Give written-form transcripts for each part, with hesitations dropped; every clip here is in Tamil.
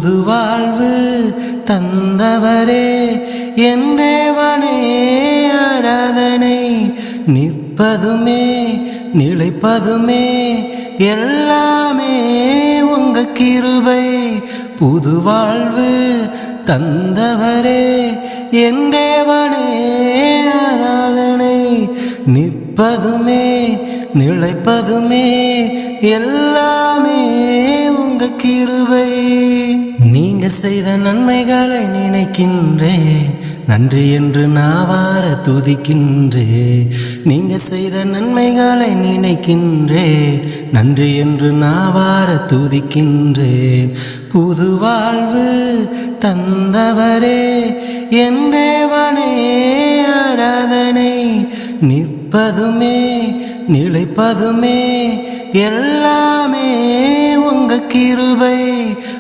புது வாழ்வு தந்தவரே என் தேவனே ஆராதனை. நிற்பதுமே நிலைப்பதுமே எல்லாமே உங்க கிருபை. புது வாழ்வு தந்தவரே என் தேவனே ஆராதனை. நிற்பதுமே நிலைப்பதுமே எல்லாமே உங்க கிருபை. நீங்க செய்த நன்மைகளை நினைக்கின்றேன், நன்றி என்று நாவார துதிக்கின்றேன். நீங்க செய்த நன்மைகளை நினைக்கின்றேன், நன்றி என்று நாவார துதிக்கின்றேன். புது வாழ்வு தந்தவரே என் தேவனே ஆராதனை. நிற்பதுமே நிலைப்பதுமே எல்லாமே உங்க கிருபை.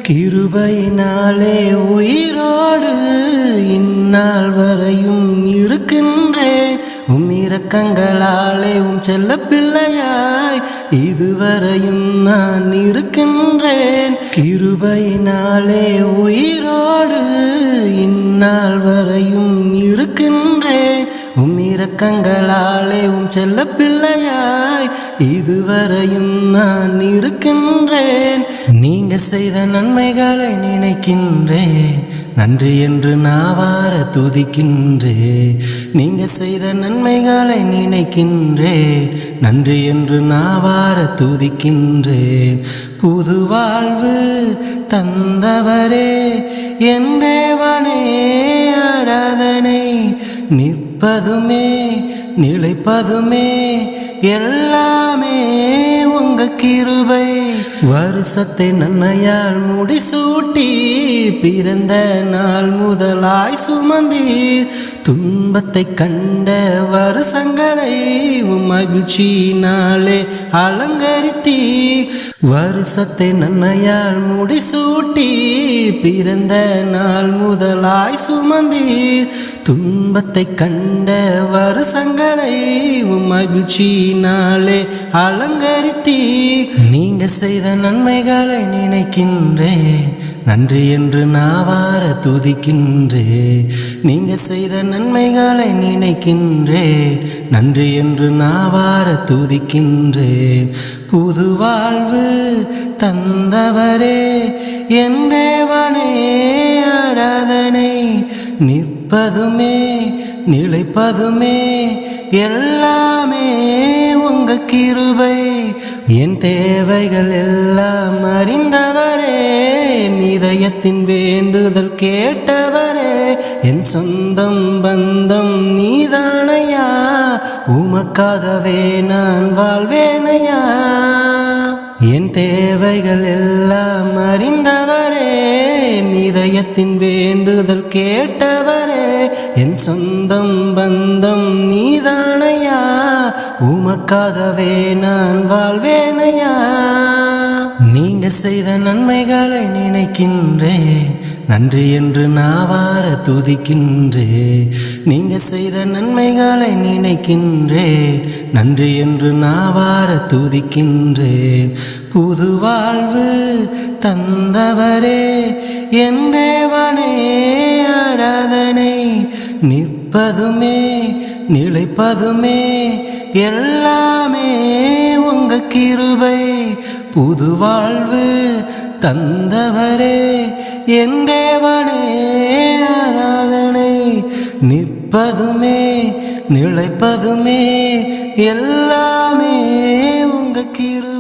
கிருபையினாலே உயிரோடு இந்நாள் வரையும் இருக்கின்றேன். இரக்கங்களாலே செல்ல பிள்ளையாய் இதுவரையும் நான் இருக்கின்றேன். கிருபையினாலே உயிரோடு இந்நாள் வரையும் இருக்கின்றேன். இரக்கங்களாலே செல்ல பிள்ளையாய் இதுவரையும் நான் இருக்கின்றேன். நீங்க செய்த நன்மைகளை நினைக்கின்றேன், நன்றி என்று நாவார துதிக்கின்றேன். நீங்க செய்த நன்மைகளை நினைக்கின்றேன், நன்றி என்று நாவார துதிக்கின்றேன். புது வாழ்வு தந்தவரே என் தேவனே ஆராதனை. நிற்பதுமே நிலைப்பதுமே எல்லாமே உங்க கிருபை. வருஷத்தை நன்மையால் முடிசூட்டி பிறந்த நாள் முதலாய் சுமந்தீர். துன்பத்தை கண்ட வருஷங்களை மகிழ்ச்சியினாலே அலங்கரித்தீர். வருஷத்தை நன்மையால் முடிசூட்டி பிறந்த நாள் முதலாய் சுமந்தீர். துன்பத்தை கண்ட வருஷங்களை மகிழ்ச்சியினாலே அலங்கரித்தீர். நீங்க செய்த நன்மைகளை நினைக்கின்றேன், நன்றி என்று நாவார துதிக்கின்றேன். நீங்க செய்த நன்மைகளை நினைக்கின்றேன், நன்றி என்று நாவார துதிக்கின்றேன். புது வாழ்வு தந்தவரே என் தேவனே ஆராதனை. நிற்பதுமே நிலைப்பதுமே எல்லாமே உங்க கிருபை. என் தேவைகள் எல்லாம் அறிந்தவரே, இதயத்தின் வேண்டுதல் கேட்டவரே. என் சொந்தம் பந்தம் நீதானையா, உமக்காகவே நான் வாழ்வேனையா. என் தேவைகள் எல்லாம் அறிந்தவரே, இதயத்தின் வேண்டுதல் கேட்டவரே. என் சொந்தம் பந்தம் நீதானையா, உமக்காகவே நான் வாழ்வேனையா. நீங்க செய்த நன்மைகளை நினைக்கின்றேன், நன்றி என்று நாவார துதிக்கின்றேன். நீங்க செய்த நன்மைகளை நினைக்கின்றேன், நன்றி என்று நாவார துதிக்கின்றேன். புது வாழ்வு தந்தவரே என் தேவனே ஆராதனை. நிற்பதுமே நிலைப்பதுமே எல்லாமே உங்க கிருபை. புது வாழ்வு தந்தவரே என் தேவனே ஆராதனை. நிற்பதுமே நிலைப்பதுமே எல்லாமே உங்க கிருபை.